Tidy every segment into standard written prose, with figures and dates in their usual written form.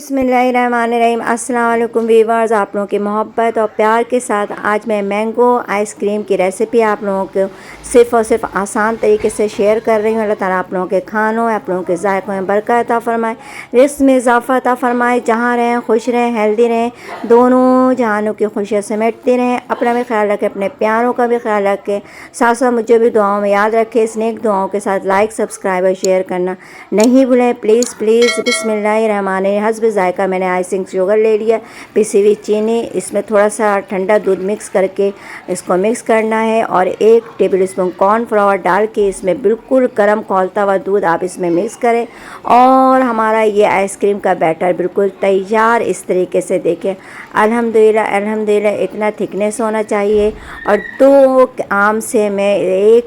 बिस्मिल्लाहिर्रहमानिर्रहीम। अस्सलाम वालेकुम वीवर्स, आप लोगों की मोहब्बत और प्यार के साथ आज मैं मैंगो आइसक्रीम की रेसिपी आप लोगों को सिर्फ़ और सिर्फ आसान तरीके से शेयर कर रही हूँ। अल्लाह ताला आप लोगों के खानों, आप लोगों के ज़ायक़ों में बरकत अता फ़रमाए, रिज़्क़ में इज़ाफ़ा अता फ़रमाए, जहाँ रहें खुश रहें, हेल्दी रहें, दोनों जहानों की खुशियाँ समेटती रहें। अपना भी ख्याल रखें, अपने प्यारों का भी ख्याल रखें, साथ साथ मुझे भी दुआओं में याद रखें। इस नेक दुआओं के साथ लाइक, सब्सक्राइब और शेयर करना नहीं भूलें प्लीज़ प्लीज़। बिस्मिल्लाहिर्रहमानिर्रहीम। हस्ब ज़ायक़ा मैंने आइसिंग शुगर ले लिया, पिसी हुई चीनी, इसमें थोड़ा सा ठंडा दूध मिक्स करके इसको मिक्स करना है और 1 टेबल स्पून कॉर्नफ्लावर डाल के इसमें बिल्कुल गर्म खौलता हुआ दूध आप इसमें मिक्स करें और हमारा ये आइसक्रीम का बैटर बिल्कुल तैयार। इस तरीके से देखें, अल्हम्दुलिल्लाह अल्हम्दुलिल्लाह इतना थिकनेस होना चाहिए। और 2 आम से मैं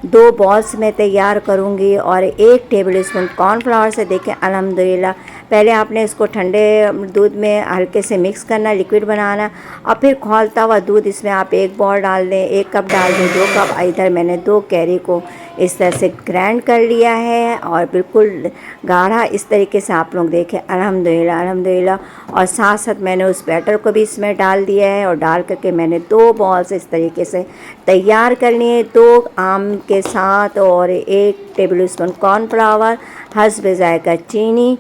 2 बॉल्स में तैयार करूँगी और 1 टेबल स्पून कॉर्नफ्लावर से देखें अल्हम्दुलिल्लाह। पहले आपने इसको ठंडे दूध में हल्के से मिक्स करना, लिक्विड बनाना और फिर खौलता हुआ दूध इसमें आप 1 बॉल डाल दें, 1 कप डाल दें, 2 कप। इधर मैंने 2 कैरी को इस तरह से ग्राइंड कर लिया है और बिल्कुल गाढ़ा। इस तरीके से आप लोग देखें अल्हम्दुलिल्लाह अल्हम्दुलिल्लाह। और साथ साथ मैंने उस बैटर को भी इसमें डाल दिया है और डाल करके मैंने 2 बॉल्स इस तरीके से तैयार कर लिए, 2 आम के साथ और 1 टेबल स्पून कॉर्नफ्लावर, हस्ब ज़ायक़ा चीनी।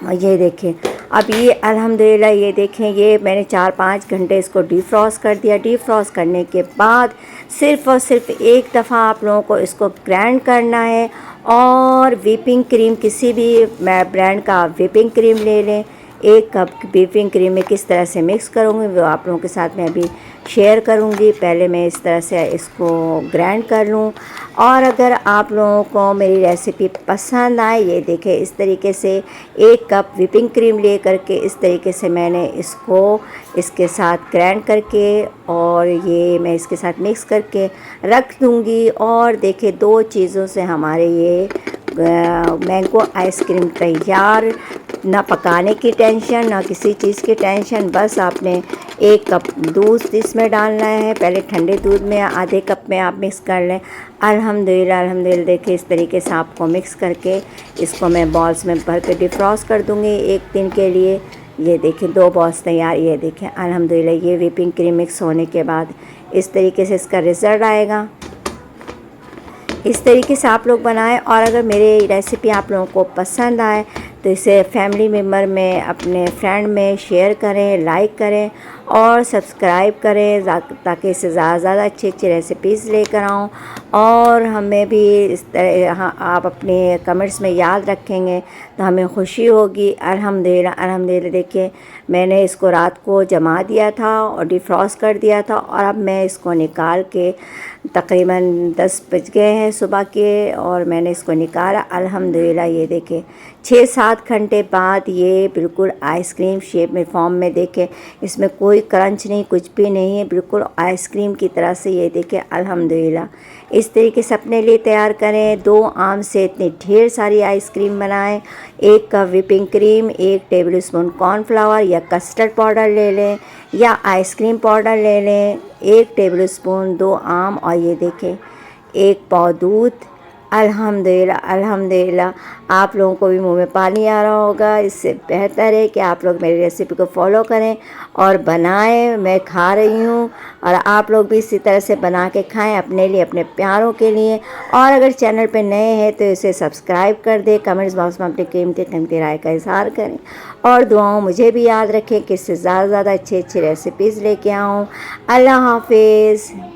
और ये देखें अब ये अल्हम्दुलिल्लाह, ये देखें ये मैंने 4-5 घंटे इसको डीफ्रॉस्ट कर दिया। डीफ्रॉस्ट करने के बाद सिर्फ़ और सिर्फ एक दफ़ा आप लोगों को इसको ग्राइंड करना है और व्हिपिंग क्रीम, किसी भी ब्रांड का व्हिपिंग क्रीम ले लें। 1 कप व्हिपिंग क्रीम में किस तरह से मिक्स करूँगी वो आप लोगों के साथ मैं अभी शेयर करूँगी। पहले मैं इस तरह से इसको ग्राइंड कर लूँ और अगर आप लोगों को मेरी रेसिपी पसंद आए, ये देखें इस तरीके से 1 कप व्हिपिंग क्रीम ले करके इस तरीके से मैंने इसको इसके साथ ग्राइंड करके और ये मैं इसके साथ मिक्स करके रख दूँगी। और देखें 2 चीज़ों से हमारे ये मैंगो आइसक्रीम तैयार। ना पकाने की टेंशन, ना किसी चीज़ की टेंशन, बस आपने 1 कप दूध इसमें डालना है। पहले ठंडे दूध में आधे कप में आप मिक्स कर लें। अल्हम्दुलिल्लाह अल्हम्दुलिल्लाह देखिए इस तरीके से आपको मिक्स करके इसको मैं बॉल्स में भर के डिफ्रॉस्ट कर दूँगी 1 दिन के लिए। ये देखिए 2 बॉल्स तैयार। ये देखें अल्हम्दुलिल्लाह ये व्हिपिंग क्रीम मिक्स होने के बाद इस तरीके से इसका रिज़ल्ट आएगा। इस तरीके से आप लोग बनाएं और अगर मेरी रेसिपी आप लोगों को पसंद आए तो इसे फैमिली मेम्बर में, अपने फ्रेंड में शेयर करें, लाइक करें और सब्सक्राइब करें ताकि इससे ज़्यादा से ज़्यादा अच्छी अच्छी रेसिपीज़ लेकर आऊँ। और हमें भी इस तरह आप अपने कमेंट्स में याद रखेंगे तो हमें खुशी होगी। अल्हम्दुलिल्लाह अल्हम्दुलिल्लाह देखिए मैंने इसको रात को जमा दिया था और डिफ्रॉस्ट कर दिया था और अब मैं इसको निकाल के तकरीबन 10 बज गए हैं सुबह के और मैंने इसको निकाला। अल्हम्दुलिल्लाह ये देखें 6-7 घंटे बाद ये बिल्कुल आइसक्रीम शेप में फॉर्म में देखें, इसमें कोई क्रंच नहीं, कुछ भी नहीं है, बिल्कुल आइसक्रीम की तरह से। ये देखें अल्हम्दुलिल्लाह इस तरीके से अपने लिए तैयार करें। 2 आम से इतनी ढेर सारी आइसक्रीम बनाएं। 1 cup whipping cream, 1 table spoon cornflour या कस्टर्ड पाउडर ले लें या आइसक्रीम पाउडर ले लें, 1 टेबल स्पून, 2 आम और ये देखें 1 पाव दूध। अल्हम्दुलिल्लाह अल्हम्दुलिल्लाह आप लोगों को भी मुंह में पानी आ रहा होगा। इससे बेहतर है कि आप लोग मेरी रेसिपी को फॉलो करें और बनाएं। मैं खा रही हूँ और आप लोग भी इसी तरह से बना के खाएं अपने लिए, अपने प्यारों के लिए। और अगर चैनल पे नए हैं तो इसे सब्सक्राइब कर दें, कमेंट्स बॉक्स में अपनी कीमती राय का इज़हार करें और दुआओं मुझे भी याद रखें कि इससे ज़्यादा से ज़्यादा अच्छी अच्छी रेसिपीज़ लेके आऊँ। अल्लाह हाफिज़।